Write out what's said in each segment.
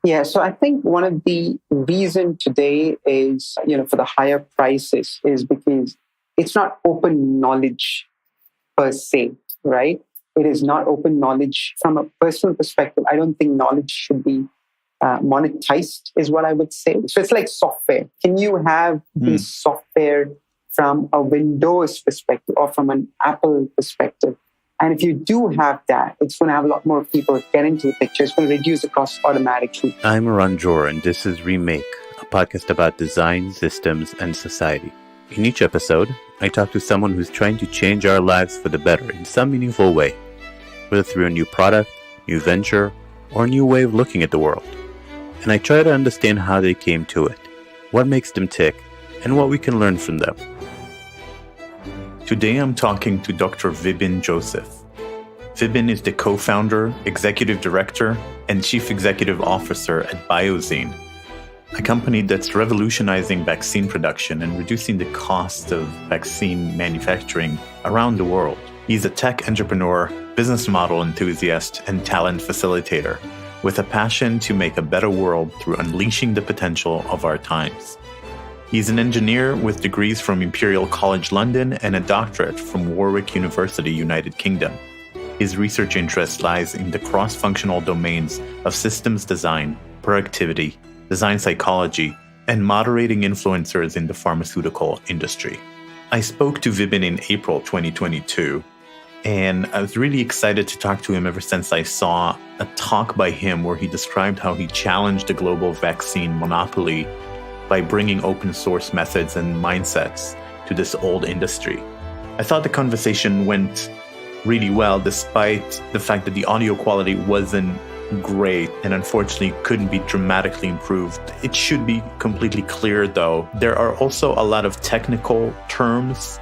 Yeah, so I think one of the reason today is, for the higher prices is because it's not open knowledge per se, right? It is not open knowledge from a personal perspective. I don't think knowledge should be monetized, is what I would say. So it's like software. Can you have the software from a Windows perspective or from an Apple perspective? And if you do have that, it's going to have a lot more people get into the picture. It's going to reduce the cost automatically. I'm Ranjor, and this is Remake, a podcast about design, systems, and society. In each episode, I talk to someone who's trying to change our lives for the better in some meaningful way, whether through a new product, new venture, or a new way of looking at the world. And I try to understand how they came to it, what makes them tick, and what we can learn from them. Today I'm talking to Dr. Vibin Joseph. Vibin is the co-founder, executive director, and chief executive officer at BiOZEEN, a company that's revolutionizing vaccine production and reducing the cost of vaccine manufacturing around the world. He's a tech entrepreneur, business model enthusiast, and talent facilitator, with a passion to make a better world through unleashing the potential of our times. He's an engineer with degrees from Imperial College London and a doctorate from Warwick University, United Kingdom. His research interest lies in the cross-functional domains of systems design, productivity, design psychology, and moderating influencers in the pharmaceutical industry. I spoke to Vibin in April 2022, and I was really excited to talk to him ever since I saw a talk by him where he described how he challenged the global vaccine monopoly by bringing open source methods and mindsets to this old industry. I thought the conversation went really well, despite the fact that the audio quality wasn't great and unfortunately couldn't be dramatically improved. It should be completely clear though. There are also a lot of technical terms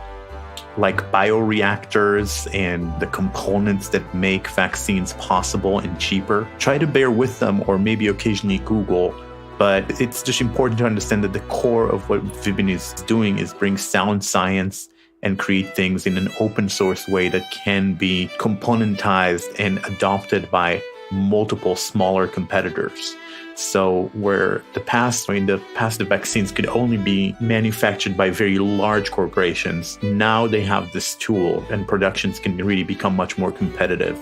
like bioreactors and the components that make vaccines possible and cheaper. Try to bear with them or maybe occasionally Google. But it's just important to understand that the core of what Vibin is doing is bring sound science and create things in an open source way that can be componentized and adopted by multiple smaller competitors. So where in the past, the vaccines could only be manufactured by very large corporations, now they have this tool and productions can really become much more competitive.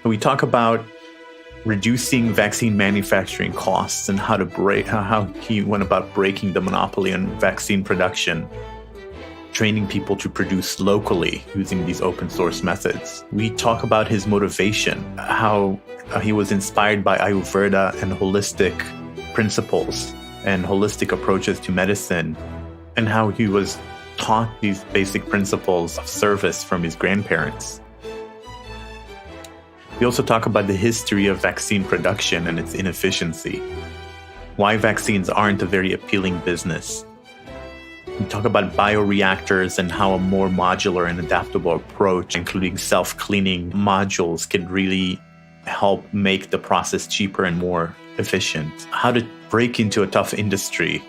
And we talk about reducing vaccine manufacturing costs and how he went about breaking the monopoly on vaccine production, training people to produce locally using these open source methods. We talk about his motivation, how he was inspired by Ayurveda and holistic principles and holistic approaches to medicine, and how he was taught these basic principles of service from his grandparents. We also talk about the history of vaccine production and its inefficiency, why vaccines aren't a very appealing business. We talk about bioreactors and how a more modular and adaptable approach, including self-cleaning modules, can really help make the process cheaper and more efficient. How to break into a tough industry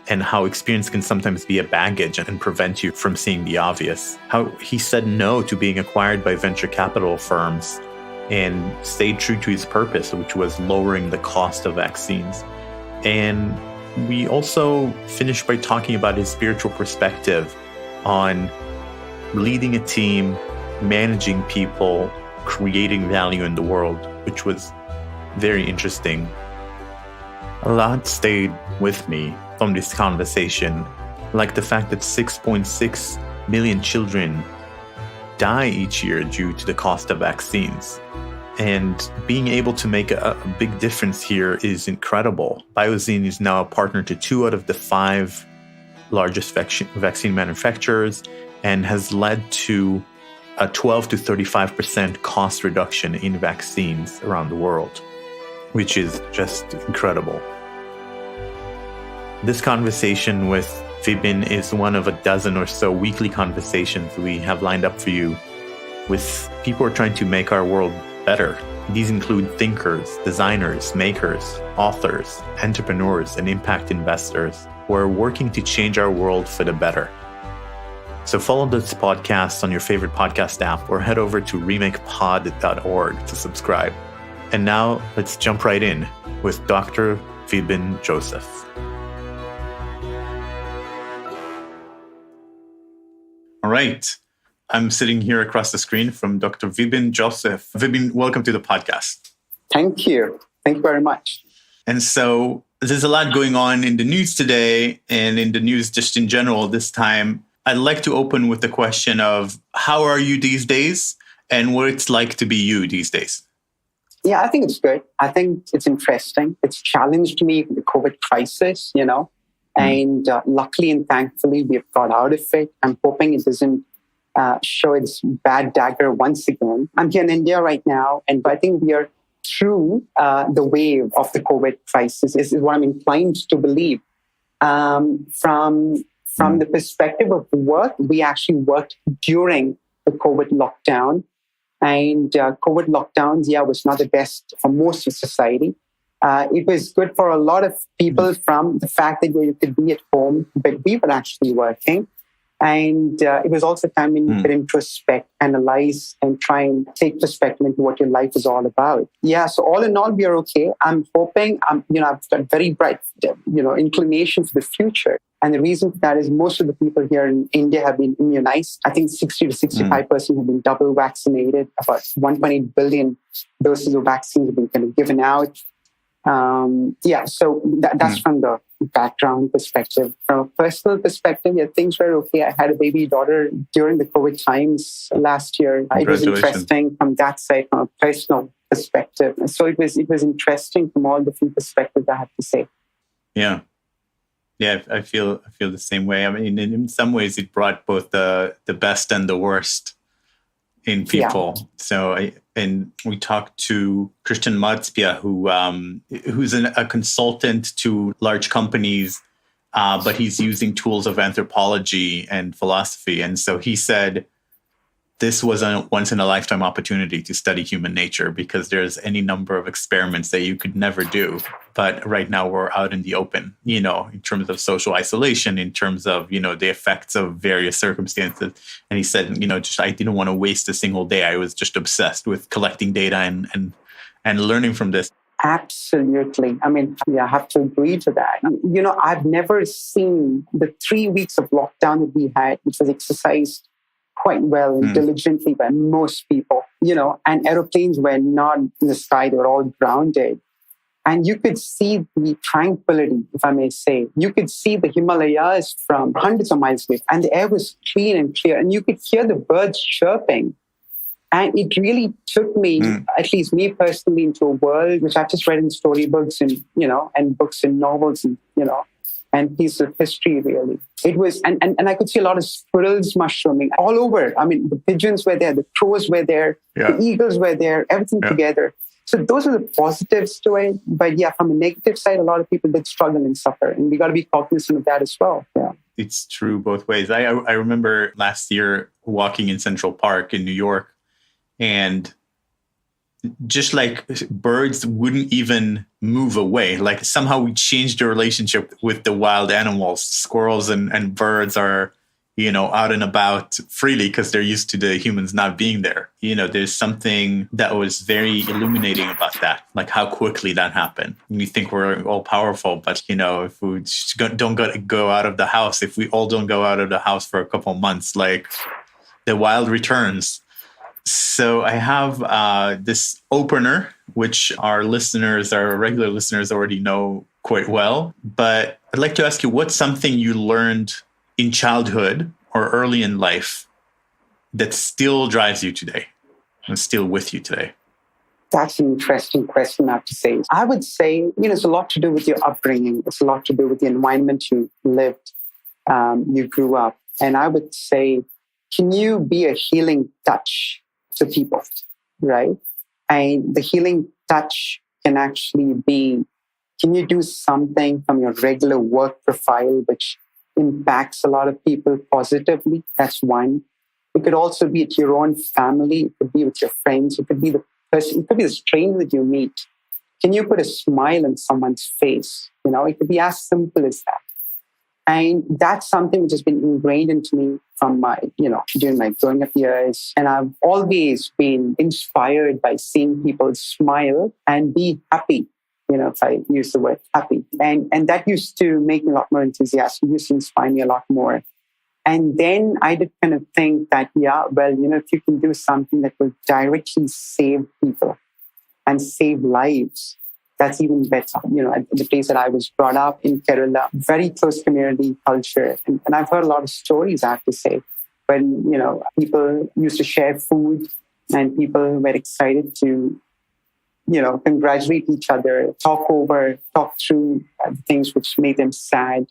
and how experience can sometimes be a baggage and prevent you from seeing the obvious. How he said no to being acquired by venture capital firms and stayed true to his purpose, which was lowering the cost of vaccines. And we also finished by talking about his spiritual perspective on leading a team, managing people, creating value in the world, which was very interesting. A lot stayed with me from this conversation, like the fact that 6.6 million children die each year due to the cost of vaccines. And being able to make a big difference here is incredible. BiOZEEN is now a partner to 2 out of the 5 largest vaccine manufacturers and has led to a 12 to 35% cost reduction in vaccines around the world, which is just incredible. This conversation with Vibin is one of a dozen or so weekly conversations we have lined up for you with people who are trying to make our world better. These include thinkers, designers, makers, authors, entrepreneurs, and impact investors who are working to change our world for the better. So follow this podcast on your favorite podcast app or head over to remakepod.org to subscribe. And now let's jump right in with Dr. Vibin Joseph. All right. I'm sitting here across the screen from Dr. Vibin Joseph. Vibin, welcome to the podcast. Thank you. Thank you very much. And so there's a lot going on in the news today and in the news just in general this time. I'd like to open with the question of how are you these days and what it's like to be you these days? Yeah, I think it's good. I think it's interesting. It's challenged me with the COVID crisis, and luckily and thankfully we've got out of it. I'm hoping it doesn't show its bad dagger once again. I'm here in India right now, and I think we are through the wave of the COVID crisis is what I'm inclined to believe. From the perspective of work, we actually worked during the COVID lockdown. And COVID lockdowns, was not the best for most of society. It was good for a lot of people from the fact that you could be at home, but we were actually working. And it was also a time when you could introspect, analyze, and try and take perspective into what your life is all about. Yeah, so all in all, we are okay. I'm hoping, I've got very bright, inclination for the future. And the reason for that is most of the people here in India have been immunized. I think 60 to 65% have been double vaccinated. About 1.8 billion doses of vaccines have been kind of given out. So that's from the background perspective. From a personal perspective, things were okay. I had a baby daughter during the COVID times last year. It was interesting from that side, from a personal perspective. And so it was interesting from all different perspectives, I have to say. Yeah. Yeah, I feel the same way. I mean, in some ways, it brought both the best and the worst in people. Yeah. So, and we talked to Christian Matspia, who's a consultant to large companies, but he's using tools of anthropology and philosophy. And so he said, this was a once in a lifetime opportunity to study human nature because there's any number of experiments that you could never do. But right now we're out in the open, in terms of social isolation, in terms of, the effects of various circumstances. And he said, I didn't want to waste a single day. I was just obsessed with collecting data and learning from this. Absolutely. I mean, I have to agree to that. I've never seen the 3 weeks of lockdown that we had, which was exercised quite well and diligently by most people, and aeroplanes were not in the sky, they were all grounded. And you could see the tranquility, if I may say. You could see the Himalayas from hundreds of miles away, and the air was clean and clear, and you could hear the birds chirping. And it really took me, at least me personally, into a world which I've just read in storybooks and, and books and novels and, and pieces of history, really. It was, and I could see a lot of squirrels mushrooming all over. I mean, the pigeons were there, the crows were there, the eagles were there, everything together. So those are the positives to it. But from a negative side, a lot of people did struggle and suffer. And we got to be cognizant of that as well. Yeah. It's true both ways. I remember last year walking in Central Park in New York, and just like birds wouldn't even move away. Like somehow we changed the relationship with the wild animals. Squirrels and birds are, out and about freely because they're used to the humans not being there. There's something that was very illuminating about that, like how quickly that happened. We think we're all powerful, but, if we don't go out of the house, if we all don't go out of the house for a couple of months, like the wild returns. So I have this opener, which our regular listeners already know quite well. But I'd like to ask you, what's something you learned in childhood or early in life that still drives you today and still with you today? That's an interesting question, I have to say. I would say, it's a lot to do with your upbringing. It's a lot to do with the environment you lived, you grew up. And I would say, can you be a healing touch to people, right? And the healing touch can actually be, can you do something from your regular work profile which impacts a lot of people positively? That's one. It could also be at your own family. It could be with your friends. It could be the person. It could be the stranger that you meet. Can you put a smile on someone's face? It could be as simple as that. And that's something which has been ingrained into me from my, during my growing up years. And I've always been inspired by seeing people smile and be happy. If I use the word happy. And that used to make me a lot more enthusiastic, used to inspire me a lot more. And then I did kind of think that, if you can do something that will directly save people and save lives, that's even better. At the place that I was brought up in Kerala, very close community culture. And I've heard a lot of stories, I have to say, when, people used to share food and people were excited to, congratulate each other, talk through things which made them sad,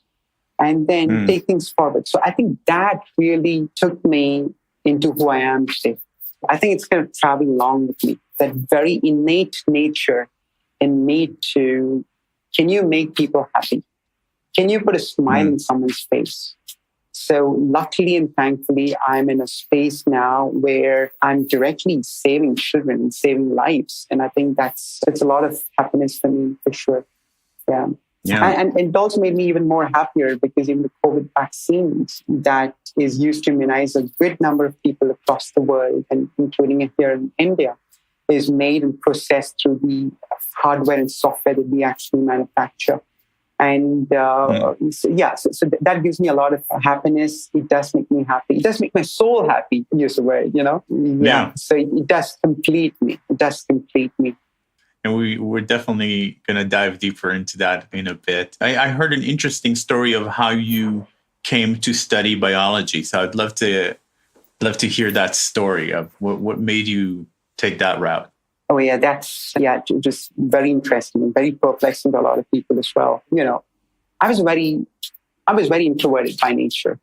and then take things forward. So I think that really took me into who I am today. I think it's going to travel along with me, that very innate nature in me to, can you make people happy? Can you put a smile in someone's face? So luckily and thankfully, I'm in a space now where I'm directly saving children and saving lives. And I think it's a lot of happiness for me, for sure. Yeah. And it also made me even more happier because even the COVID vaccines that is used to immunize a great number of people across the world, and including here in India, is made and processed through the hardware and software that we actually manufacture. And so that gives me a lot of happiness. It does make me happy. It does make my soul happy, to use the word, Yeah. So it does complete me. It does complete me. And we're definitely going to dive deeper into that in a bit. I heard an interesting story of how you came to study biology. So I'd love to hear that story of what made you take that route. Oh yeah, that's just very interesting and very perplexing to a lot of people as well. I was very introverted by nature,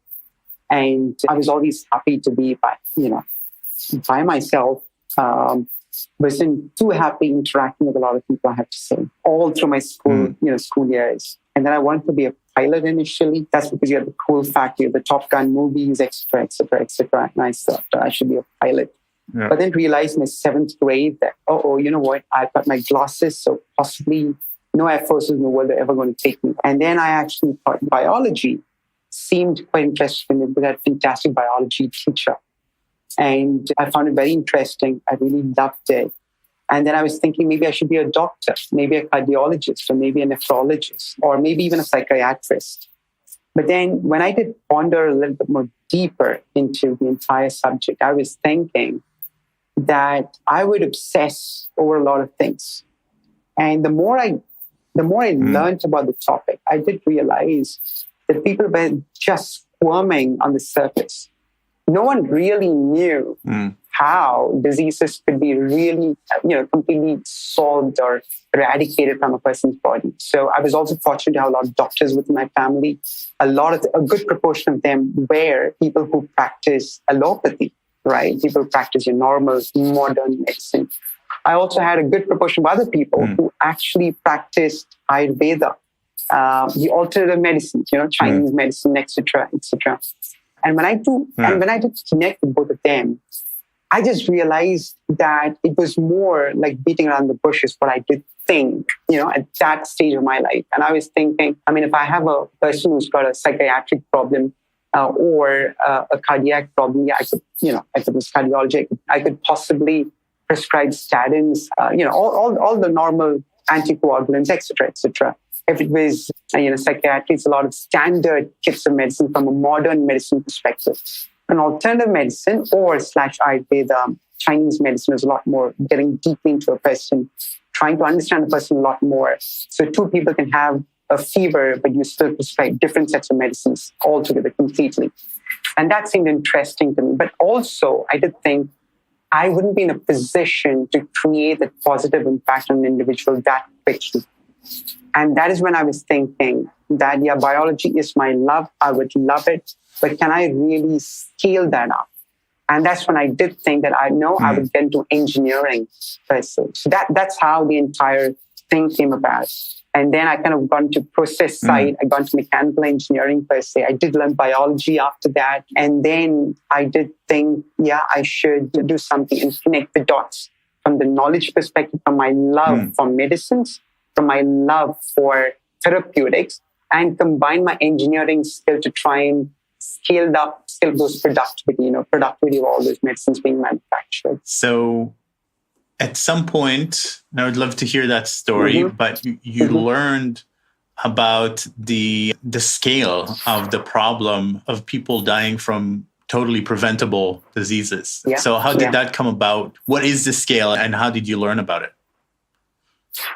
and I was always happy to be by myself. Wasn't too happy interacting with a lot of people, I have to say, all through my school years. And then I wanted to be a pilot initially. That's because you have the cool factor, the Top Gun movies, etc., etc., etc. And I thought I should be a pilot. Yeah. But then realized in my 7th grade that, you know what? I've got my glasses, so possibly no Air Forces in the world are ever going to take me. And then I actually thought biology seemed quite interesting because I had a fantastic biology teacher. And I found it very interesting. I really loved it. And then I was thinking maybe I should be a doctor, maybe a cardiologist, or maybe a nephrologist, or maybe even a psychiatrist. But then when I did ponder a little bit more deeper into the entire subject, I was thinking that I would obsess over a lot of things. And the more I learned about the topic, I did realize that people were just squirming on the surface. No one really knew how diseases could be really, completely solved or eradicated from a person's body. So I was also fortunate to have a lot of doctors within my family. A good proportion of them were people who practice allopathy, right? People who practice your normal modern medicine. I also had a good proportion of other people who actually practiced Ayurveda, the alternative medicines, Chinese medicine, etc., etc. And when I did connect with both of them, I just realized that it was more like beating around the bushes what I did think, at that stage of my life. And I was thinking, if I have a person who's got a psychiatric problem or a cardiac problem, I could, if it was cardiology, I could possibly prescribe statins, all the normal anticoagulants, etc., etc. If it was, psychiatry, it's a lot of standard kits of medicine from a modern medicine perspective. An alternative medicine or /Ayurveda, Chinese medicine is a lot more getting deeply into a person, trying to understand the person a lot more. So two people can have a fever, but you still prescribe different sets of medicines altogether completely. And that seemed interesting to me. But also, I did think I wouldn't be in a position to create a positive impact on an individual that quickly. And that is when I was thinking that, biology is my love. I would love it. But can I really scale that up? And that's when I did think that I would get into engineering per se. So that's how the entire thing came about. And then I kind of got into process side. I got into mechanical engineering per se. I did learn biology after that. And then I did think, I should do something and connect the dots from the knowledge perspective, from my love for medicines, from my love for therapeutics. and combine my engineering skill to try and scale those productivity of all those medicines being manufactured. So at some point, and I would love to hear that story, but you learned about the scale of the problem of people dying from totally preventable diseases. Yeah. So how did that come about? What is the scale and how did you learn about it?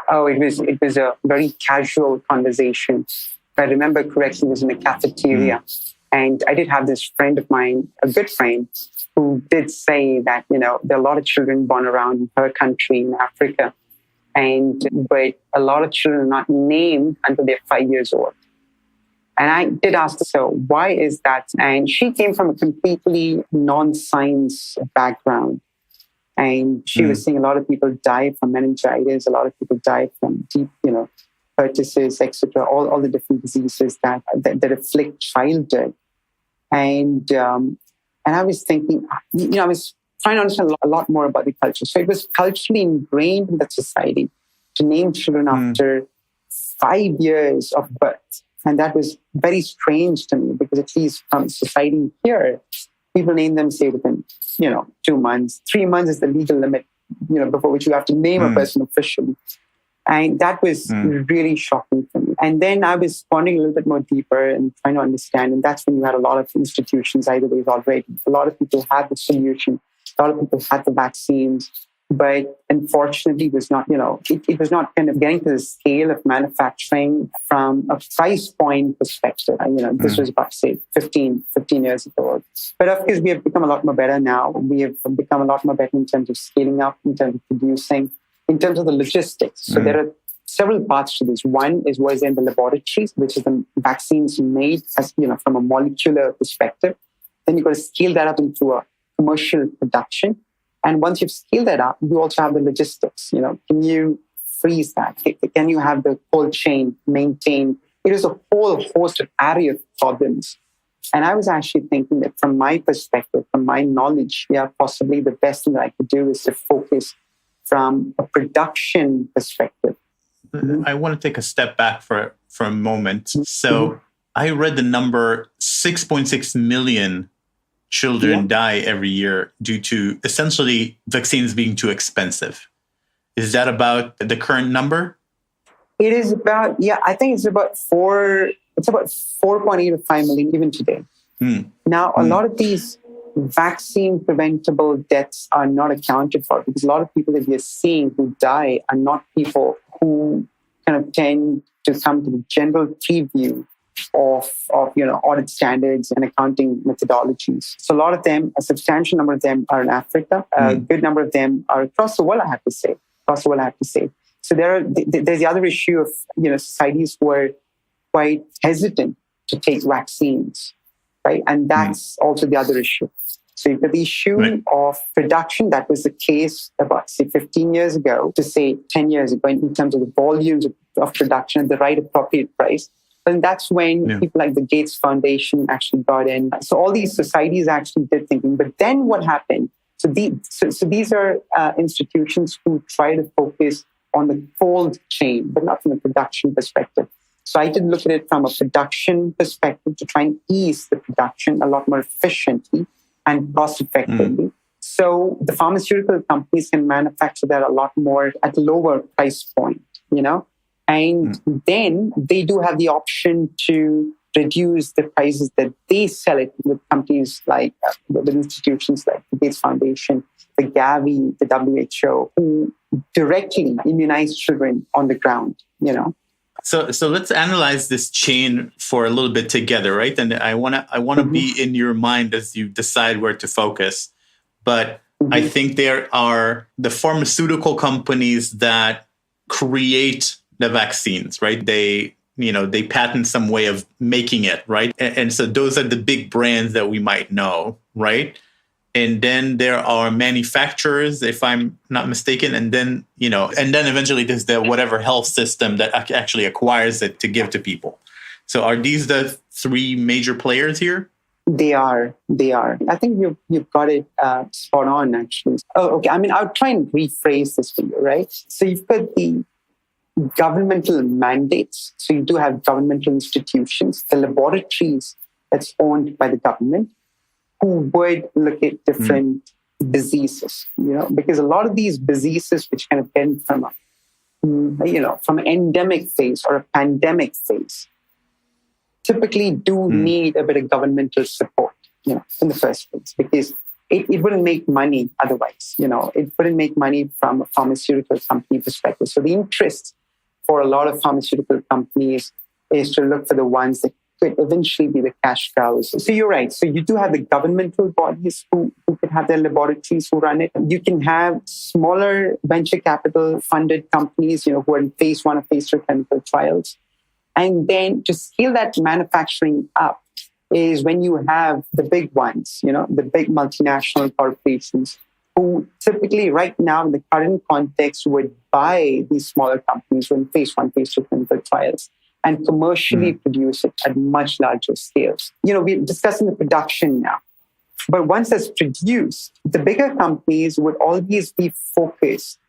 Oh, it was a very casual conversation. If I remember correctly, it was in a cafeteria. And I did have this friend of mine, a good friend, who did say that, there are a lot of children born around in her country, in Africa. But a lot of children are not named until they're 5 years old. And I did ask her, so why is that? And she came from a completely non-science background. And she was saying a lot of people die from meningitis, a lot of people die from deep, pertussis, etc., all the different diseases that afflict childhood. And I was thinking, I was trying to understand a lot more about the culture. So it was culturally ingrained in that society to name children after 5 years of birth. And that was very strange to me because at least from society here, people name them, say, within, 2 months. 3 months is the legal limit, before which you have to name a person officially. And that was really shocking for me. And then I was pondering a little bit more deeper and trying to understand. And that's when you had a lot of institutions either ways already. A lot of people had the solution. A lot of people had the vaccines. But unfortunately, it was not, it was not kind of getting to the scale of manufacturing from a price point perspective. This was about, say, 15 years ago. But of course, we have become a lot more better now. We have become a lot more better in terms of scaling up, in terms of producing, in terms of the logistics. So there are several parts to this. One is what is in the laboratories, which is the vaccines made as, from a molecular perspective. Then you've got to scale that up into a commercial production. And once you've scaled that up, you also have the logistics. Can you freeze that? Can you have the cold chain maintained? It is a whole host of array of problems. And I was actually thinking that from my perspective, from my knowledge, possibly the best thing that I could do is to focus from a production perspective. I want to take a step back for a moment. So I read the number 6.6 million children die every year due to essentially vaccines being too expensive. Is that about the current number? It is about, I think it's about 4.8 to 5 million even today. Now, a lot of these vaccine preventable deaths are not accounted for because a lot of people that we are seeing who die are not people who kind of tend to come to the general preview of audit standards and accounting methodologies. So a lot of them, a substantial number of them are in Africa. A good number of them are across the world, I have to say. So there's the other issue of, societies who are quite hesitant to take vaccines, right? And that's also the other issue. So you've got the issue of production. That was the case about, say, 15 years ago to, say, 10 years ago in terms of the volumes of production at the right appropriate price. And that's when people like the Gates Foundation actually got in. So all these societies actually did thinking. But then what happened? So these are institutions who try to focus on the cold chain, but not from a production perspective. So I did look at it from a production perspective to try and ease the production a lot more efficiently and cost effectively. So the pharmaceutical companies can manufacture that a lot more at a lower price point, And then they do have the option to reduce the prices that they sell it with companies like, with institutions like the Gates Foundation, the Gavi, the WHO, who directly immunize children on the ground, So let's analyze this chain for a little bit together, right? And I wanna be in your mind as you decide where to focus. But I think there are the pharmaceutical companies that create the vaccines, right? They patent some way of making it, right? And so those are the big brands that we might know, right? And then there are manufacturers, if I'm not mistaken, and then eventually there's the whatever health system that actually acquires it to give to people. So are these the three major players here? They are. I think you've got it spot on, actually. Oh, okay. I mean, I'll try and rephrase this for you, right? So you've got the governmental mandates. So you do have governmental institutions, the laboratories that's owned by the government, who would look at different diseases, because a lot of these diseases which kind of get from from an endemic phase or a pandemic phase, typically do need a bit of governmental support, in the first place, because it wouldn't make money otherwise. It wouldn't make money from a pharmaceutical company perspective. So the interest for a lot of pharmaceutical companies is to look for the ones that could eventually be the cash cows. So you're right. So you do have the governmental bodies who could have their laboratories who run it. You can have smaller venture capital funded companies, who are in phase 1 or phase 2 clinical trials. And then to scale that manufacturing up is when you have the big ones, the big multinational corporations who typically right now in the current context would buy these smaller companies in phase 1, phase 2 clinical trials and commercially produce it at much larger scales. We're discussing the production now. But once that's produced, the bigger companies would always be focused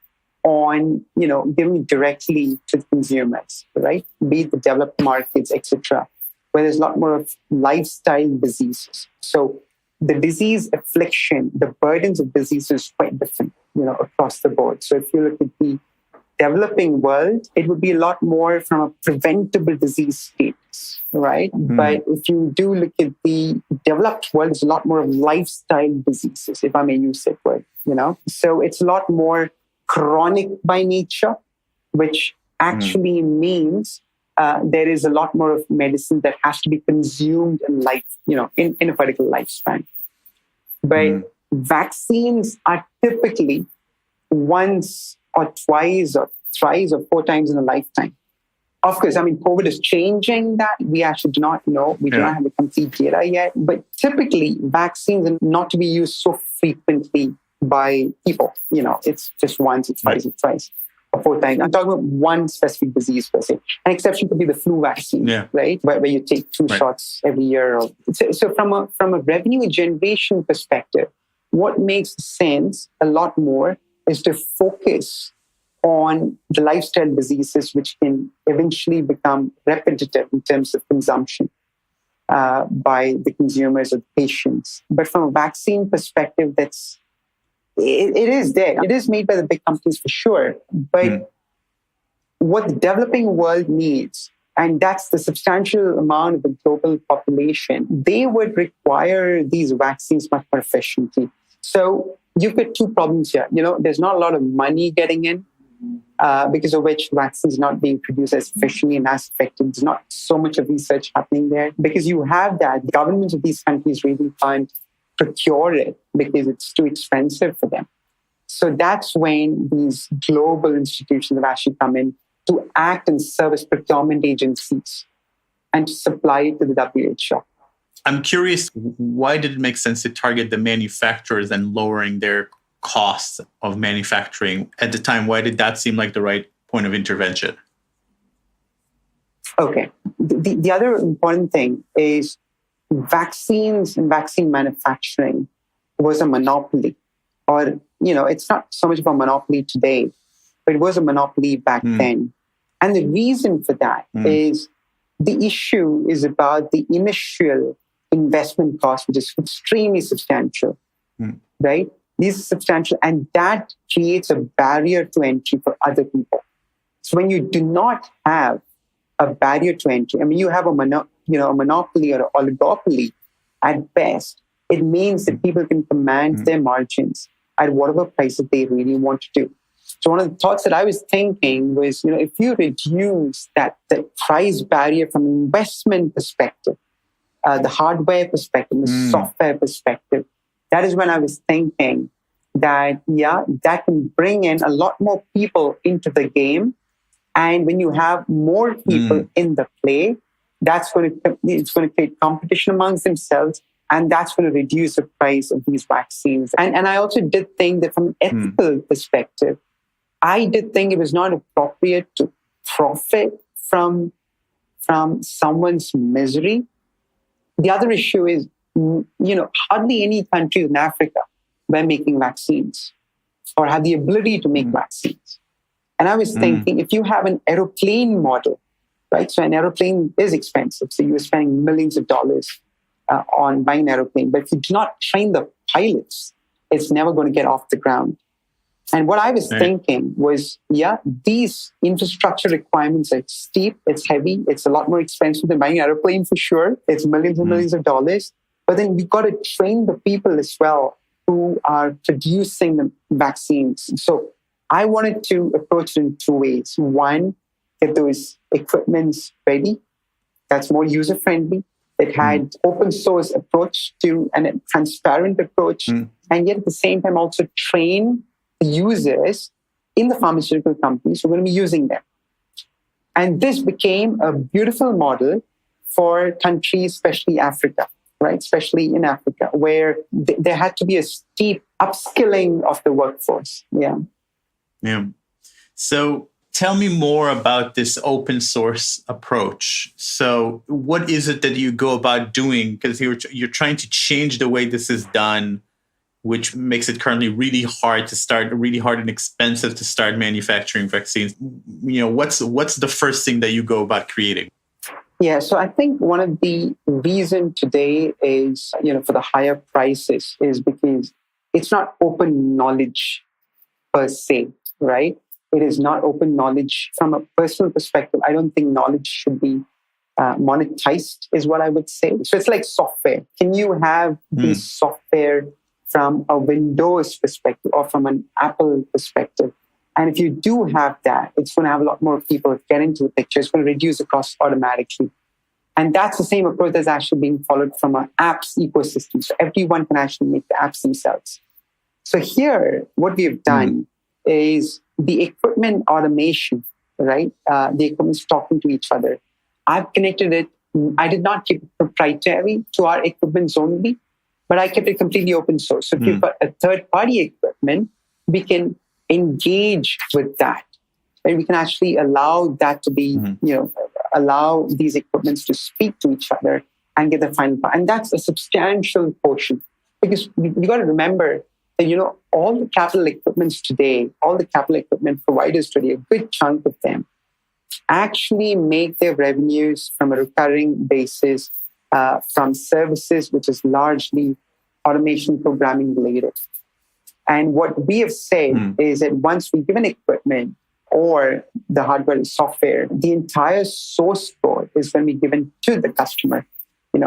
on, giving directly to the consumers, right? Be it the developed markets, etc., where there's a lot more of lifestyle diseases. So the disease affliction, the burdens of disease is quite different, across the board. So if you look at the developing world, it would be a lot more from a preventable disease status, right? But if you do look at the developed world, there's a lot more of lifestyle diseases, if I may use that word, So it's a lot more chronic by nature, which actually means there is a lot more of medicine that has to be consumed in life, in a particular lifespan. But vaccines are typically once or twice or thrice or 4 times in a lifetime. Of course, COVID is changing that. We actually do not know. We do not have the complete data yet. But typically, vaccines are not to be used so frequently by people. It's just once, it's twice, it's thrice, or 4 times. I'm talking about one specific disease per se. An exception could be the flu vaccine, right? Where you take 2 shots every year. So from a revenue generation perspective, what makes sense a lot more is to focus on the lifestyle diseases which can eventually become repetitive in terms of consumption by the consumers or the patients. But from a vaccine perspective, it is there. It is made by the big companies for sure. But what the developing world needs, and that's the substantial amount of the global population, they would require these vaccines much more efficiently. So you've got 2 problems here. There's not a lot of money getting in, because of which vaccines are not being produced as efficiently and as effective. There's not so much of research happening there. Because you have that, the governments of these countries really can't procure it because it's too expensive for them. So that's when these global institutions have actually come in to act and serve as procurement agencies and to supply it to the WHO. I'm curious, why did it make sense to target the manufacturers and lowering their costs of manufacturing at the time? Why did that seem like the right point of intervention? Okay. The other important thing is vaccines and vaccine manufacturing was a monopoly. Or, it's not so much of a monopoly today, but it was a monopoly back then. And the reason for that is the issue is about the initial investment cost, which is extremely substantial, right? These are substantial, and that creates a barrier to entry for other people. So when you do not have a barrier to entry, you have a monopoly or an oligopoly at best, it means that people can command their margins at whatever price that they really want to do. So one of the thoughts that I was thinking was, if you reduce the price barrier from an investment perspective, the hardware perspective, the software perspective, that is when I was thinking that, that can bring in a lot more people into the game. And when you have more people in the play, it's going to create competition amongst themselves. And that's going to reduce the price of these vaccines. And I also did think that from an ethical perspective, I did think it was not appropriate to profit from someone's misery. The other issue is, hardly any countries in Africa were making vaccines or have the ability to make vaccines. And I was thinking, if you have an aeroplane model, right? So an aeroplane is expensive. So you're spending millions of dollars on buying an aeroplane. But if you do not train the pilots, it's never going to get off the ground. And what I was thinking was, these infrastructure requirements are steep, it's heavy, it's a lot more expensive than buying an airplane for sure. It's millions and millions of dollars. But then we've got to train the people as well who are producing the vaccines. So I wanted to approach it in two ways. One, get those equipments ready. That's more user-friendly. It had open source approach to and a transparent approach. And yet at the same time also train the users in the pharmaceutical companies who are going to be using them. And this became a beautiful model for countries, especially Africa, right? Especially in Africa, where there had to be a steep upskilling of the workforce. Yeah. So tell me more about this open source approach. So what is it that you go about doing? Because you're trying to change the way this is done, which makes it currently really hard and expensive to start manufacturing vaccines. What's the first thing that you go about creating? Yeah, so I think one of the reason today is, for the higher prices is because it's not open knowledge per se, right? It is not open knowledge from a personal perspective. I don't think knowledge should be monetized, is what I would say. So it's like software. Can you have the software from a Windows perspective or from an Apple perspective? And if you do have that, it's going to have a lot more people get into the picture. It's going to reduce the cost automatically. And that's the same approach that's actually being followed from an apps ecosystem. So everyone can actually make the apps themselves. So here, what we have done is the equipment automation, right? The equipment's talking to each other. I've connected it. I did not keep it proprietary to our equipments only, but I kept it completely open source. So if you've got a third-party equipment, we can engage with that. Right? We can actually allow that to be, allow these equipments to speak to each other and get the final part. And that's a substantial portion. Because you got to remember that, all the capital equipments today, all the capital equipment providers today, a good chunk of them actually make their revenues from a recurring basis from services, which is largely automation programming related. And what we have said is that once we give an equipment or the hardware and software, the entire source code is going to be given to the customer.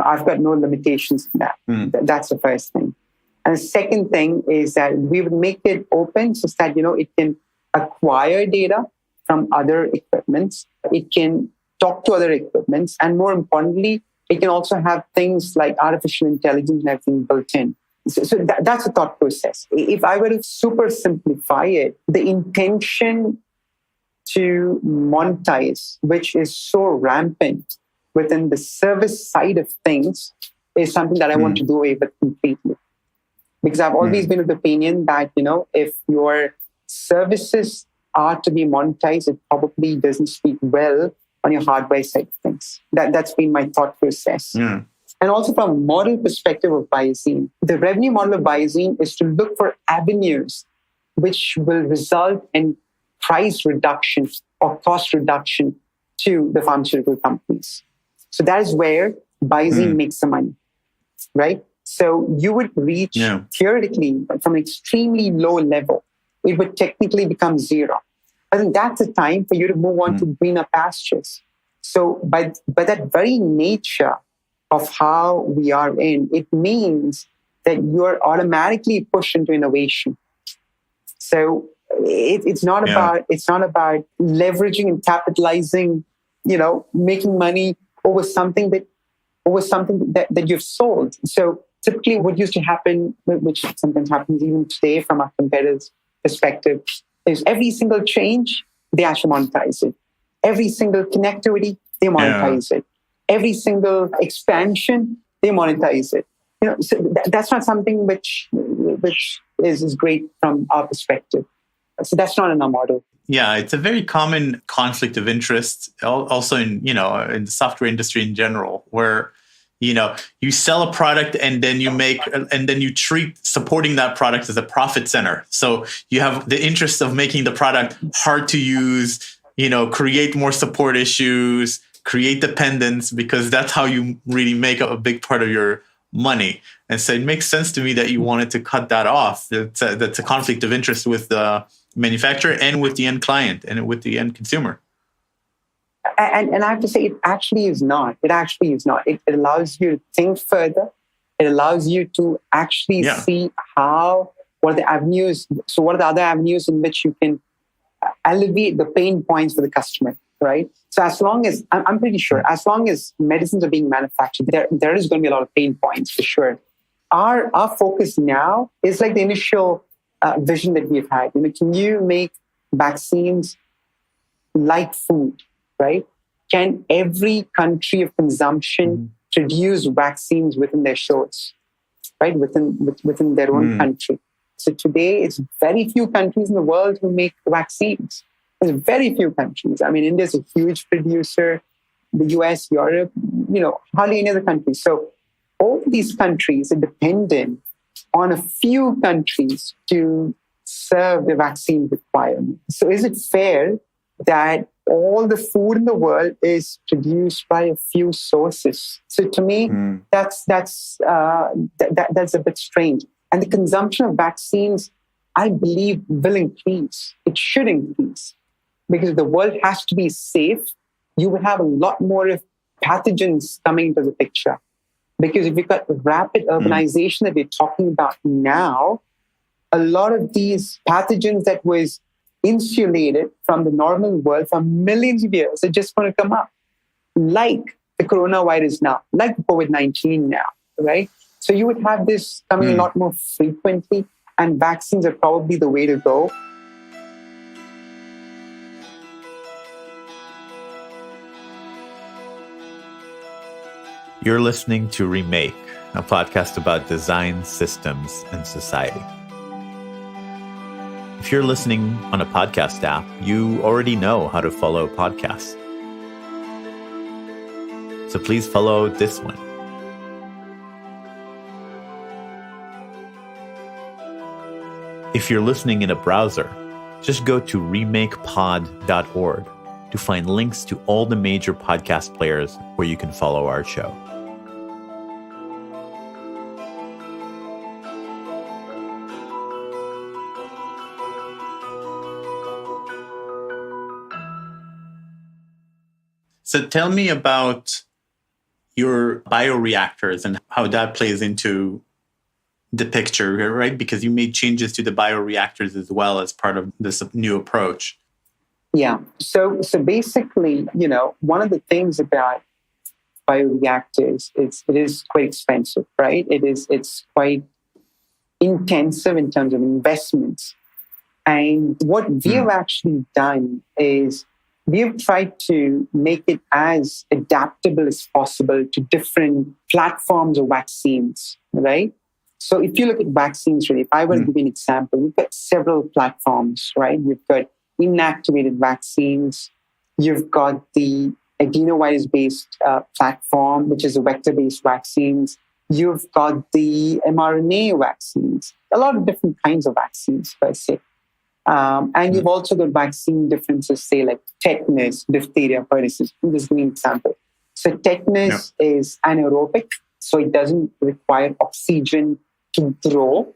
I've got no limitations in that. That's the first thing. And the second thing is that we would make it open so that, it can acquire data from other equipments. It can talk to other equipments. And more importantly, it can also have things like artificial intelligence and everything built in. So that's a thought process. If I were to super simplify it, the intention to monetize, which is so rampant within the service side of things, is something that I want to do away with completely. Because I've always been of the opinion that, if your services are to be monetized, it probably doesn't speak well on your hardware side of things. That's been my thought process. And also from a model perspective of BiOZEEN, the revenue model of BiOZEEN is to look for avenues which will result in price reduction or cost reduction to the pharmaceutical companies. So that is where BiOZEEN makes the money, right? So you would reach theoretically from an extremely low level, it would technically become zero. But then that's the time for you to move on to greener pastures. So by that very nature of how we are in, it means that you're automatically pushed into innovation. So it's not about leveraging and capitalizing, making money over something that you've sold. So typically what used to happen, which sometimes happens even today from our competitors' perspective, is every single change, they actually monetize it. Every single connectivity, they monetize it. Every single expansion, they monetize it. So that's not something which is great from our perspective. So that's not in our model. Yeah, it's a very common conflict of interest, also in the software industry in general, where you sell a product and then you treat supporting that product as a profit center. So you have the interest of making the product hard to use, create more support issues, create dependence, because that's how you really make a big part of your money. And so it makes sense to me that you wanted to cut that off. That's a conflict of interest with the manufacturer and with the end client and with the end consumer. And I have to say, it actually is not. It actually is not. It allows you to think further. It allows you to actually see what are the avenues. So what are the other avenues in which you can alleviate the pain points for the customer, right? So as long as, I'm pretty sure, as long as medicines are being manufactured, there is going to be a lot of pain points for sure. Our focus now is like the initial vision that we've had. Can you make vaccines like food, right? Can every country of consumption produce vaccines within their shores, right? Within their own country. So today, it's very few countries in the world who make vaccines. There's very few countries. I mean, India's a huge producer. The US, Europe, hardly any other country. So all these countries are dependent on a few countries to serve the vaccine requirement. So is it fair that all the food in the world is produced by a few sources? So to me, that's a bit strange. And the consumption of vaccines, I believe, will increase. It should increase because the world has to be safe. You will have a lot more of pathogens coming into the picture. Because if you've got the rapid urbanization that we're talking about now, a lot of these pathogens that was insulated from the normal world for millions of years are just going to come up, like the coronavirus now, like COVID-19 now, right? So you would have this coming a lot more frequently, and vaccines are probably the way to go. You're listening to Remake, a podcast about design, systems, and society. If you're listening on a podcast app, you already know how to follow podcasts. So please follow this one. If you're listening in a browser, just go to remakepod.org to find links to all the major podcast players where you can follow our show. So tell me about your bioreactors and how that plays into the picture, right? Because you made changes to the bioreactors as well as part of this new approach. Yeah. So basically, one of the things about bioreactors is it is quite expensive, right? It's quite intensive in terms of investments. And what we have actually done is we've tried to make it as adaptable as possible to different platforms of vaccines, right? So if you look at vaccines, really, if I were to give you an example, we've got several platforms, right? You've got inactivated vaccines. You've got the adenovirus-based platform, which is a vector-based vaccines. You've got the mRNA vaccines, a lot of different kinds of vaccines, per se. And you've also got vaccine differences, say like tetanus, diphtheria, pertussis. This is an example. So tetanus is anaerobic, so it doesn't require oxygen to grow.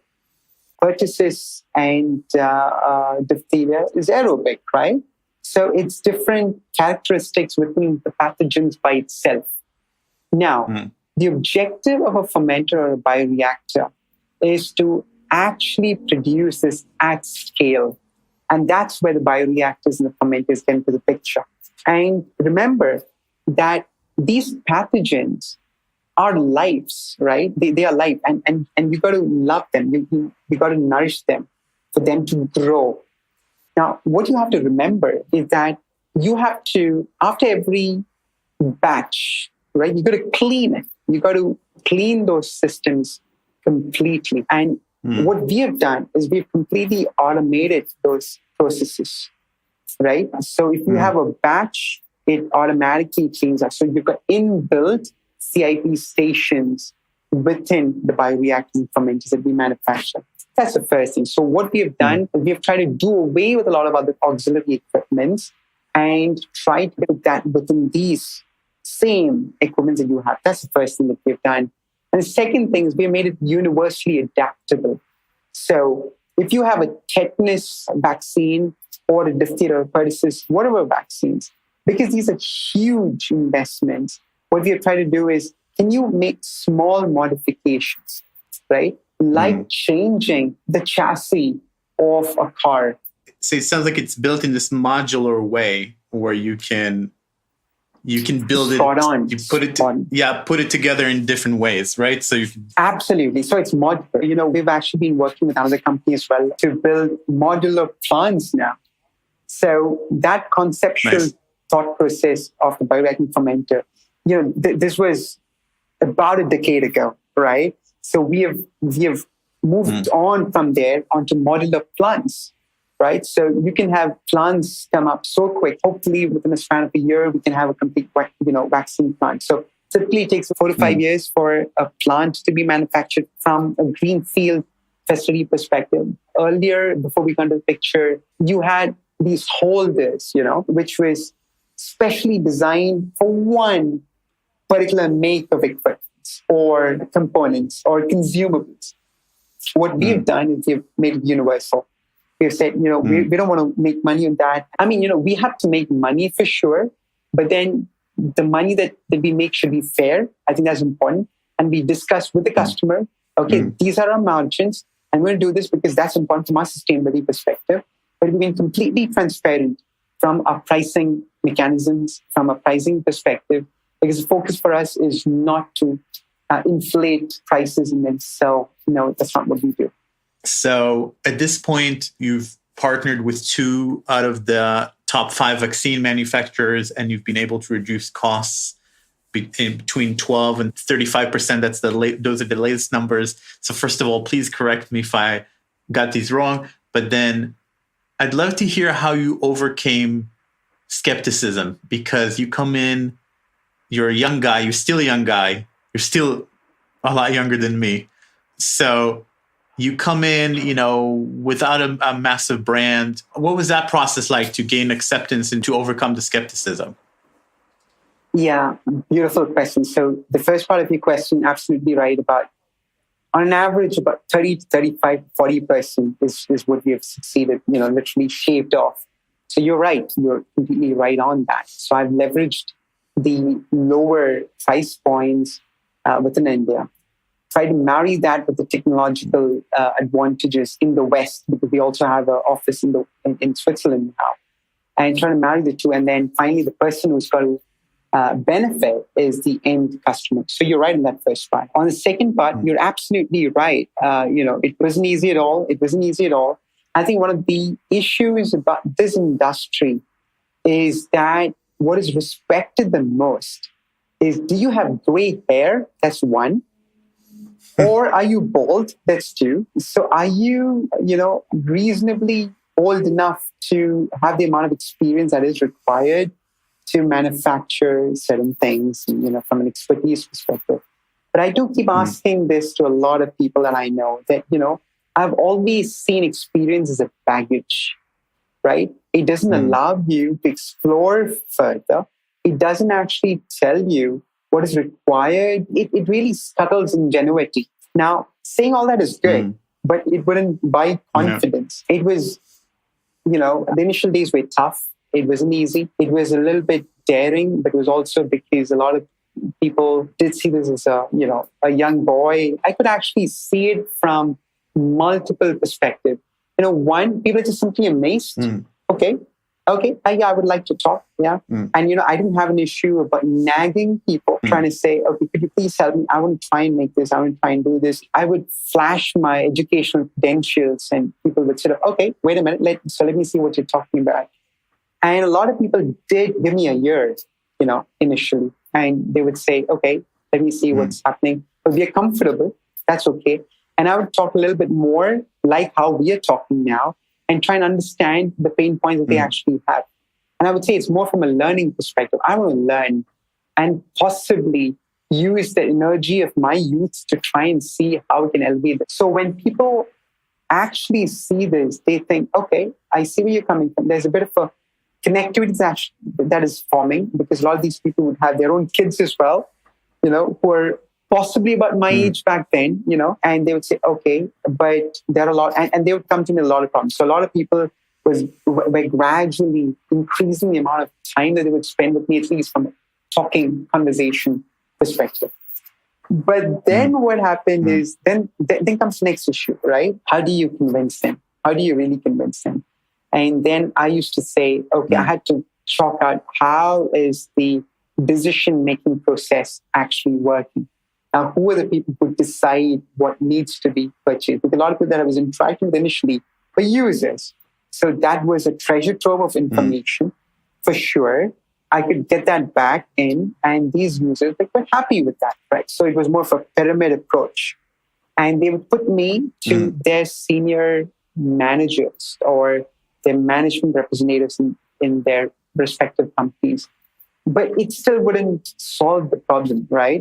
Pertussis and diphtheria is aerobic, right? So it's different characteristics within the pathogens by itself. Now, the objective of a fermenter or a bioreactor is to actually produce this at scale. And that's where the bioreactors and the fermenters get into the picture. And remember that these pathogens are lives, right? They are life. And you got to love them. You got to nourish them for them to grow. Now, what you have to remember is that you have to, after every batch, right, you got to clean it. You got to clean those systems completely. And what we have done is we've completely automated those processes, right? So if you have a batch, it automatically cleans up. So you've got inbuilt CIP stations within the bioreactors and fermenters that we manufacture. That's the first thing. So what we have done, we have tried to do away with a lot of other auxiliary equipment and try to put that within these same equipment that you have. That's the first thing that we've done. And the second thing is we made it universally adaptable. So if you have a tetanus vaccine or a diphtheria or pertussis, whatever vaccines, because these are huge investments, what we have tried to do is, can you make small modifications, right? Like changing the chassis of a car. So it sounds like it's built in this modular way where you can build it. Spot on. You put it together in different ways, right? So you can... Absolutely. So it's modular. We've actually been working with another company as well to build modular plants now. So that conceptual thought process of the bioreacting fermenter, this was about a decade ago, right? So we have moved on from there onto modular plants, right? So you can have plants come up so quick. Hopefully within a span of a year, we can have a complete, vaccine plant. So typically it takes 4 to 5 years for a plant to be manufactured from a greenfield facility perspective. Earlier, before we got into the picture, you had these holders, which was specially designed for one particular make of equipment or components or consumables. What we've done is we've made it universal. We've said, we don't want to make money on that. I mean, we have to make money for sure, but then the money that we make should be fair. I think that's important. And we discuss with the customer, okay, these are our margins. I'm going to do this because that's important from our sustainability perspective. But we've been completely transparent from our pricing mechanisms, from a pricing perspective, because the focus for us is not to inflate prices and then sell. No, that's not what we do. So at this point, you've partnered with 2 out of the top 5 vaccine manufacturers, and you've been able to reduce costs between 12 and 35%. Those are the latest numbers. So first of all, please correct me if I got these wrong. But then I'd love to hear how you overcame skepticism, because you come in, you're a young guy, you're still a young guy, you're still a lot younger than me. So you come in, without a massive brand. What was that process like to gain acceptance and to overcome the skepticism? Yeah, beautiful question. So the first part of your question, absolutely right. On an average, about 30 to 35, 40% is what we have succeeded, literally shaved off. So you're right. You're completely right on that. So I've leveraged the lower price points within India. Try to marry that with the technological advantages in the West, because we also have an office in Switzerland now. And try to marry the two. And then finally, the person who's got to benefit is the end customer. So you're right in that first part. On the second part, you're absolutely right. It wasn't easy at all. I think one of the issues about this industry is that what is respected the most is, do you have gray hair? That's one. Or are you bald? That's 2. So are you, reasonably old enough to have the amount of experience that is required to manufacture certain things, from an expertise perspective? But I do keep asking this to a lot of people that I know that, I've always seen experience as a baggage, right? It doesn't allow you to explore further. It doesn't actually tell you what is required. It really scuttles ingenuity. Now, saying all that is good, but it wouldn't buy confidence. It was, the initial days were tough. It wasn't easy. It was a little bit daring, but it was also because a lot of people did see this as a young boy. I could actually see it from multiple perspectives. One, people are just simply amazed. Okay, I would like to talk. Yeah. And, I didn't have an issue about nagging people, trying to say, okay, could you please help me? I want to try and make this. I want to try and do this. I would flash my educational credentials and people would say, okay, wait a minute. Let me see what you're talking about. And a lot of people did give me a year, initially. And they would say, okay, let me see what's happening. But we are comfortable. That's okay. And I would talk a little bit more like how we are talking now and try and understand the pain points that they actually have. And I would say it's more from a learning perspective. I want to learn and possibly use the energy of my youth to try and see how we can elevate it. So when people actually see this, they think, okay, I see where you're coming from. There's a bit of a connectivity that is forming, because a lot of these people would have their own kids as well, who are possibly about my age back then, and they would say, okay, but there are a lot, and they would come to me with a lot of problems. So a lot of people were gradually increasing the amount of time that they would spend with me, at least from a talking conversation perspective. But then what happened is, then comes the next issue, right? How do you convince them? How do you really convince them? And then I used to say, okay, I had to chalk out how is the decision-making process actually working? Now, who are the people who decide what needs to be purchased? Because a lot of people that I was interacting with initially were users. So that was a treasure trove of information, for sure. I could get that back in, and these users, they were happy with that, right? So it was more of a pyramid approach. And they would put me to their senior managers or their management representatives in their respective companies. But it still wouldn't solve the problem, right?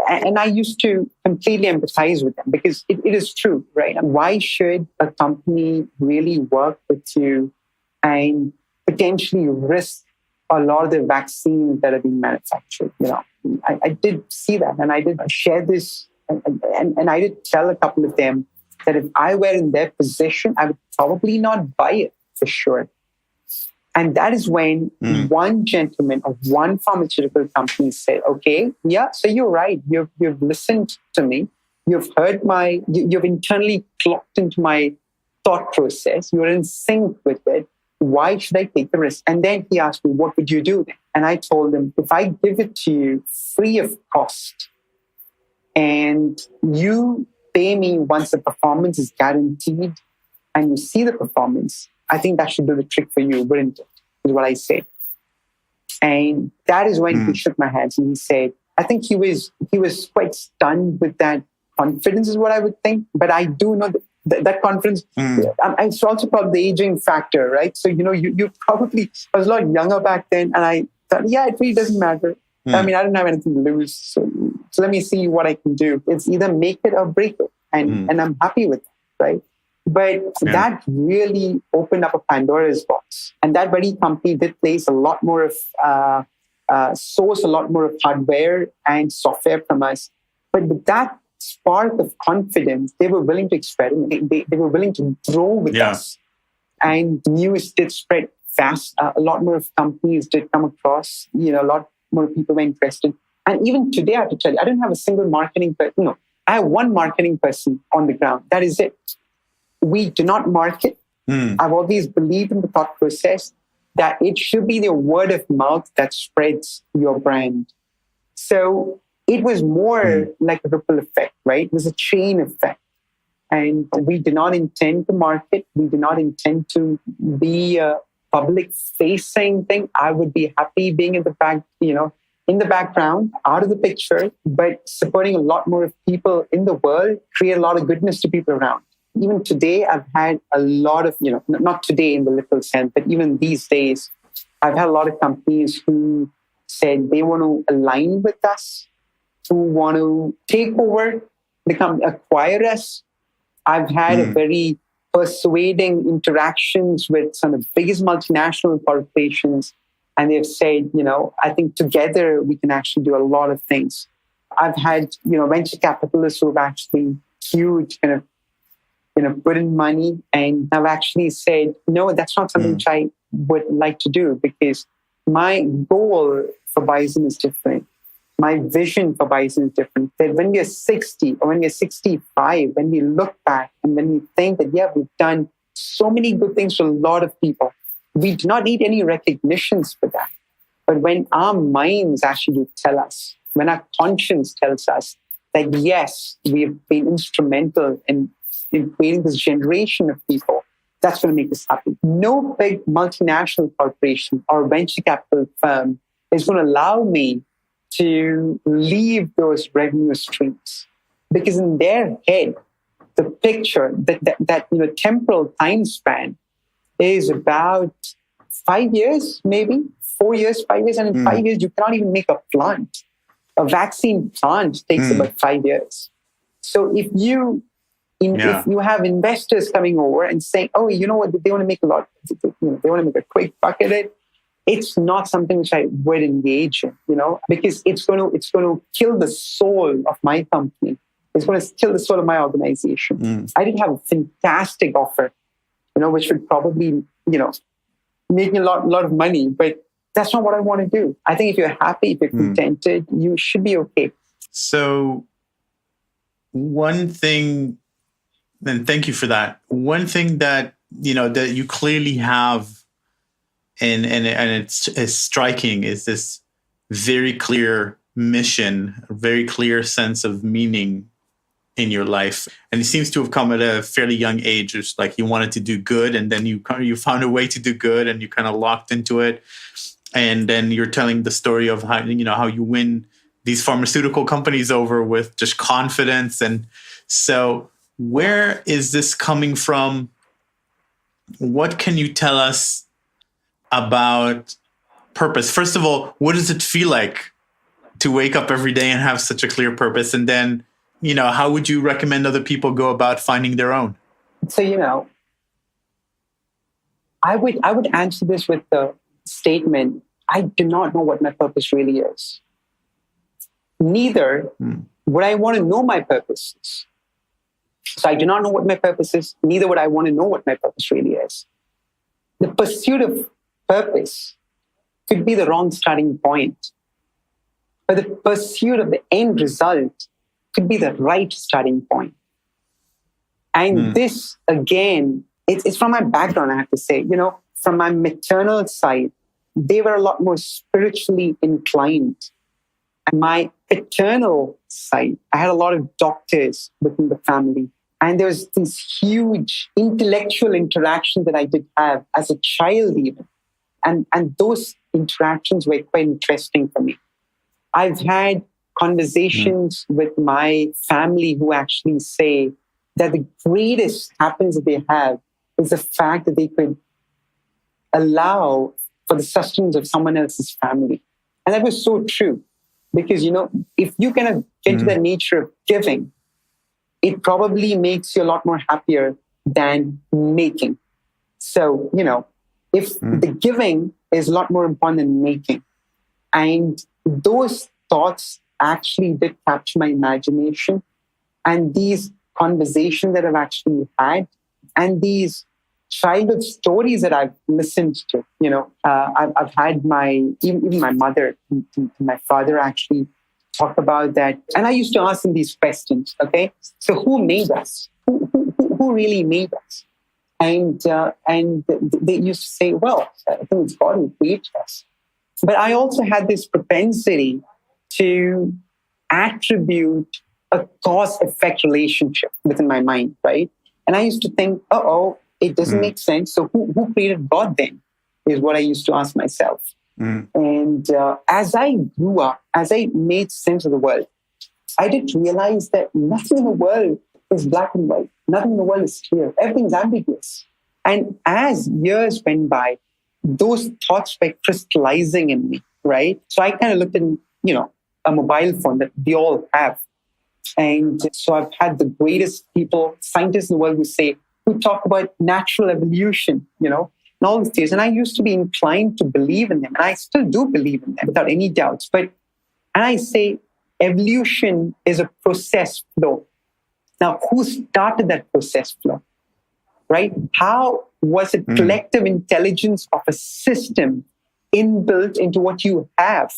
And I used to completely empathize with them, because it is true, right? And why should a company really work with you and potentially risk a lot of the vaccines that are being manufactured? I did see that, and I did share this, and I did tell a couple of them that if I were in their position, I would probably not buy it, for sure. And that is when one gentleman of one pharmaceutical company said, okay, yeah, so you're right. You've listened to me. You've heard you've internally clocked into my thought process. You're in sync with it. Why should I take the risk? And then he asked me, what would you do then? And I told him, if I give it to you free of cost and you pay me once the performance is guaranteed and you see the performance, I think that should do the trick for you, wouldn't it? Is what I said. And that is when he shook my hands and he said, I think he was quite stunned with that confidence, is what I would think. But I do know that confidence, it's also probably the aging factor, right? So, you probably, I was a lot younger back then, and I thought, yeah, it really doesn't matter. I mean, I don't have anything to lose. So let me see what I can do. It's either make it or break it. And I'm happy with that, right? But that really opened up a Pandora's box. And that very company did place a lot more of, source a lot more of hardware and software from us. But with that spark of confidence, they were willing to experiment. They were willing to grow with us. And news did spread fast. A lot more of companies did come across. A lot more people were interested. And even today, I have to tell you, I don't have a single marketing person. I have one marketing person on the ground. That is it. We do not market. I've always believed in the thought process that it should be the word of mouth that spreads your brand. So it was more like a ripple effect, right? It was a chain effect. And we do not intend to market. We do not intend to be a public-facing thing. I would be happy being in the back, in the background, out of the picture, but supporting a lot more of people in the world, create a lot of goodness to people around. Even today, I've had a lot of, not today in the literal sense, but even these days, I've had a lot of companies who said they want to align with us, who want to take over, acquire us. I've had a very persuading interactions with some of the biggest multinational corporations. And they've said, I think together we can actually do a lot of things. I've had, venture capitalists who have actually huge kind of, put in money, and I've actually said, no, that's not something which I would like to do, because my goal for BiOZEEN is different. My vision for BiOZEEN is different. That when we are 60 or when we are 65, when we look back and when we think that, we've done so many good things for a lot of people, we do not need any recognitions for that. But when our minds actually do tell us, when our conscience tells us that, yes, we have been instrumental in creating this generation of people, that's going to make us happy. No big multinational corporation or venture capital firm is going to allow me to leave those revenue streams, because in their head, the picture, that temporal time span is about 5 years, maybe 4 years, 5 years, and in 5 years you cannot even make a plant. A vaccine plant takes about 5 years. So if you have investors coming over and saying, oh, you know what, they want to make a lot, they want to make a quick buck at it, it's not something which I would engage in, because it's going to kill the soul of my company. It's going to kill the soul of my organization. I did have a fantastic offer, which would probably, make me a lot of money, but that's not what I want to do. I think if you're happy, if you're contented, you should be okay. So one thing, and thank you for that. One thing that, that you clearly have and it's striking is this very clear mission, a very clear sense of meaning in your life. And it seems to have come at a fairly young age. It's like you wanted to do good, and then you found a way to do good, and you kind of locked into it. And then you're telling the story of how you win these pharmaceutical companies over with just confidence. And so where is this coming from? What can you tell us about purpose? First of all, what does it feel like to wake up every day and have such a clear purpose? And then, how would you recommend other people go about finding their own? So, I would answer this with the statement, I do not know what my purpose really is. Neither would I want to know my purpose is. So I do not know what my purpose is. Neither would I want to know what my purpose really is. The pursuit of purpose could be the wrong starting point, but the pursuit of the end result could be the right starting point. And this, again, it's from my background, I have to say. From my maternal side, they were a lot more spiritually inclined. And my paternal side, I had a lot of doctors within the family. And there was these huge intellectual interactions that I did have as a child even. And those interactions were quite interesting for me. I've had conversations with my family who actually say that the greatest happiness that they have is the fact that they could allow for the sustenance of someone else's family. And that was so true. Because, if you kind of get to the nature of giving, it probably makes you a lot more happier than making. So, if the giving is a lot more important than making, and those thoughts actually did capture my imagination, and these conversations that I've actually had, and these childhood stories that I've listened to, I've had even my mother, my father actually talk about that. And I used to ask them these questions, okay? So who made us? Who really made us? And they used to say, well, I think it's God who created us. But I also had this propensity to attribute a cause-effect relationship within my mind, right? And I used to think, it doesn't make sense. So who created God then? Is what I used to ask myself. And as I grew up, as I made sense of the world, I did realize that nothing in the world is black and white. Nothing in the world is clear. Everything's ambiguous. And as years went by, those thoughts were crystallizing in me, right? So I kind of looked at, a mobile phone that we all have. And so I've had the greatest scientists in the world who talk about natural evolution, and all these things. And I used to be inclined to believe in them. And I still do believe in them without any doubts. And I say evolution is a process flow. Now, who started that process flow, right? How was it collective intelligence of a system inbuilt into what you have?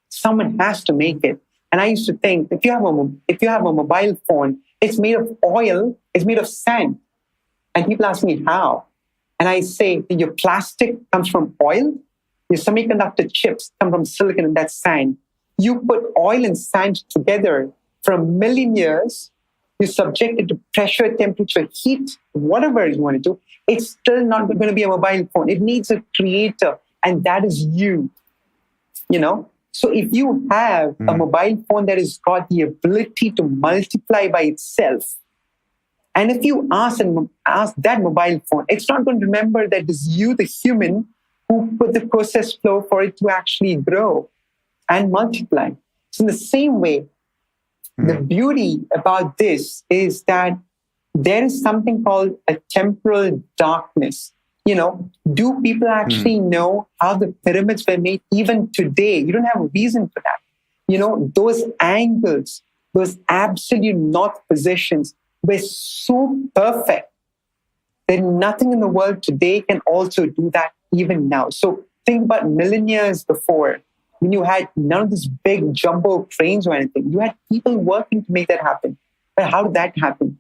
Someone has to make it. And I used to think, if you have a mobile phone, it's made of oil, it's made of sand. And people ask me how. And I say, your plastic comes from oil, your semiconductor chips come from silicon, and that's sand. You put oil and sand together for 1 million years, you subject it to pressure, temperature, heat, whatever you want to do, it's still not going to be a mobile phone. It needs a creator, and that is you. So if you have a mobile phone that has got the ability to multiply by itself, and if you ask that mobile phone, it's not going to remember that it's you, the human, who put the process flow for it to actually grow and multiply. So in the same way, the beauty about this is that there is something called a temporal darkness. Do people actually know how the pyramids were made even today? You don't have a reason for that. Those angles, those absolute north positions were so perfect that nothing in the world today can also do that even now. So think about millennia before, when you had none of these big jumbo cranes or anything. You had people working to make that happen. But how did that happen?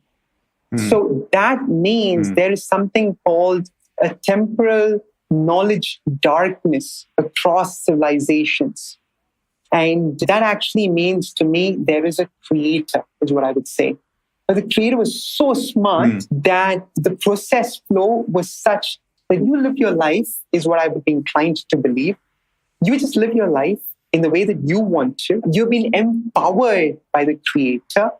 So that means there is something called a temporal knowledge darkness across civilizations. And that actually means to me there is a creator, is what I would say. But the creator was so smart that the process flow was such that you live your life, is what I would be inclined to believe. You just live your life in the way that you want to. You've been empowered by the creator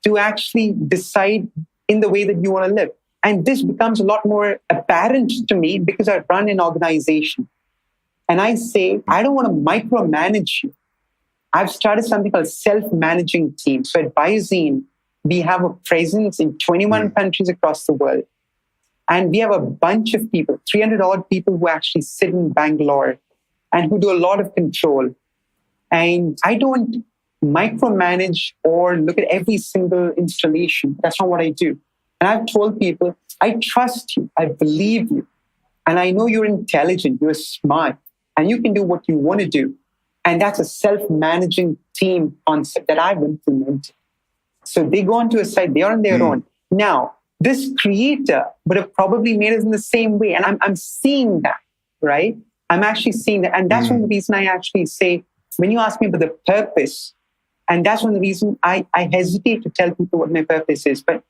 to actually decide in the way that you want to live. And this becomes a lot more apparent to me because I run an organization. And I say, I don't want to micromanage you. I've started something called self-managing team. So at BiOZEEN, we have a presence in 21 countries across the world. And we have a bunch of people, 300 odd people who actually sit in Bangalore and who do a lot of control. And I don't micromanage or look at every single installation. That's not what I do. And I've told people, I trust you, I believe you, and I know you're intelligent, you're smart, and you can do what you want to do. And that's a self-managing team concept that I've implemented. So they go onto a site, they're on their own. Now, this creator would have probably made it in the same way. And I'm seeing that, right? I'm actually seeing that. And that's one of the reason I actually say, when you ask me about the purpose, and that's one of the reasons I hesitate to tell people what my purpose is. But,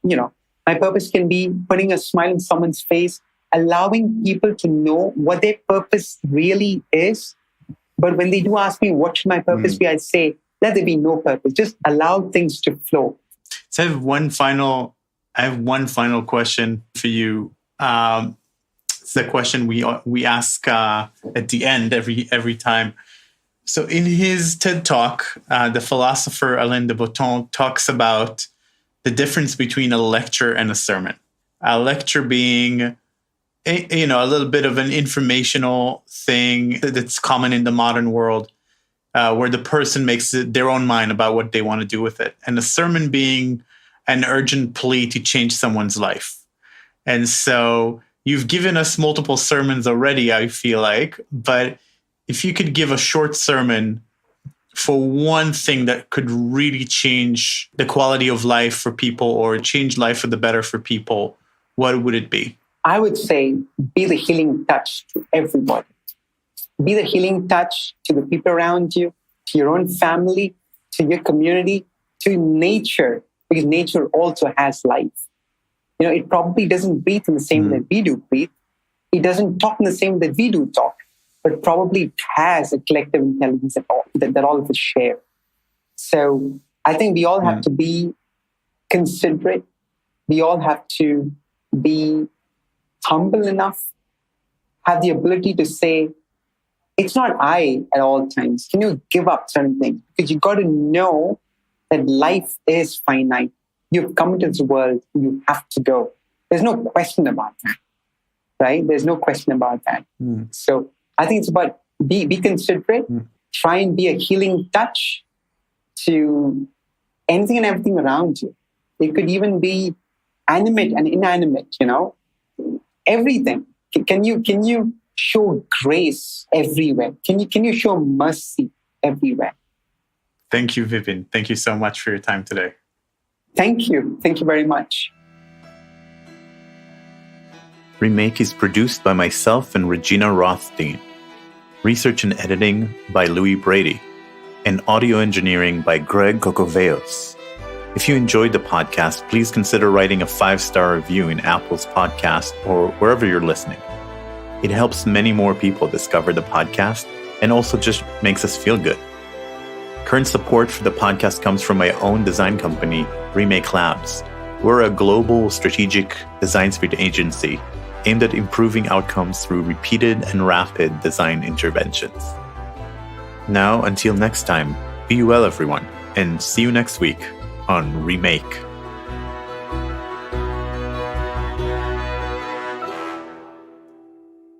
my purpose can be putting a smile on someone's face, allowing people to know what their purpose really is. But when they do ask me, what should my purpose be? I'd say, let there be no purpose. Just allow things to flow. So I have one final question for you. It's the question we ask at the end every time. So in his TED Talk, the philosopher Alain de Botton talks about the difference between a lecture and a sermon. A lecture being, a little bit of an informational thing that's common in the modern world, where the person makes their own mind about what they want to do with it. And a sermon being an urgent plea to change someone's life. And so you've given us multiple sermons already, I feel like, but if you could give a short sermon for one thing that could really change the quality of life for people or change life for the better for people, what would it be? I would say be the healing touch to everybody. Be the healing touch to the people around you, to your own family, to your community, to nature, because nature also has life. It probably doesn't breathe in the same way that we do breathe. It doesn't talk in the same way that we do talk, but probably it has a collective intelligence that all of us share. So I think we all have to be considerate. We all have to be humble enough, have the ability to say, it's not I at all times. Can you give up certain things? Because you got to know that life is finite. You've come into this world, you have to go. There's no question about that, right? There's no question about that. So I think it's about be considerate, try and be a healing touch to anything and everything around you. It could even be animate and inanimate, everything. Can you show grace everywhere? Can you show mercy everywhere? Thank you, Vibin. Thank you so much for your time today. Thank you. Thank you very much. Remake is produced by myself and Regina Rothstein. Research and editing by Louis Brady. And audio engineering by Greg Cocoveos. If you enjoyed the podcast, please consider writing a 5-star review in Apple's podcast or wherever you're listening. It helps many more people discover the podcast and also just makes us feel good. Current support for the podcast comes from my own design company, Remake Labs. We're a global strategic design speed agency aimed at improving outcomes through repeated and rapid design interventions. Now, until next time, Be well, everyone, and see you next week on Remake.